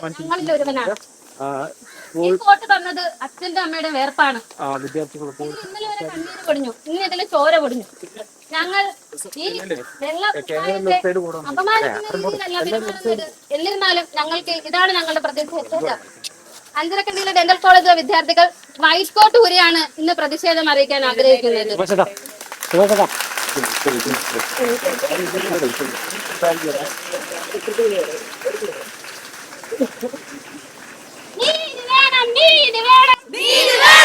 ഞങ്ങളിൽ ഒരുവനാണ്. ഈ കോട്ട് തന്നത് അച്ഛന്റെ അമ്മയുടെ വേർപ്പാണ്. ഇന്നലെ വരെ കണ്ണീര് പൊടിഞ്ഞു, ഇന്ന് ഇതിൽ ചോര പൊടിഞ്ഞു. ഞങ്ങൾ ഈ വെള്ള അപമാനിക്കുന്ന രീതിയിലല്ല പെരുമാറുന്നത്. എന്നിരുന്നാലും ഞങ്ങൾക്ക് ഇതാണ് ഞങ്ങളുടെ പ്രതിഷേധം. അഞ്ചരക്കണ്ടിയിലെ ഡെന്റൽ കോളേജിലെ വിദ്യാർത്ഥികൾ വൈറ്റ് കോട്ട് ഊരിയാണ് ഇന്ന് പ്രതിഷേധം അറിയിക്കാൻ ആഗ്രഹിക്കുന്നത്. നീതി വേണം, നീതി വേണം, നീതി വേണം.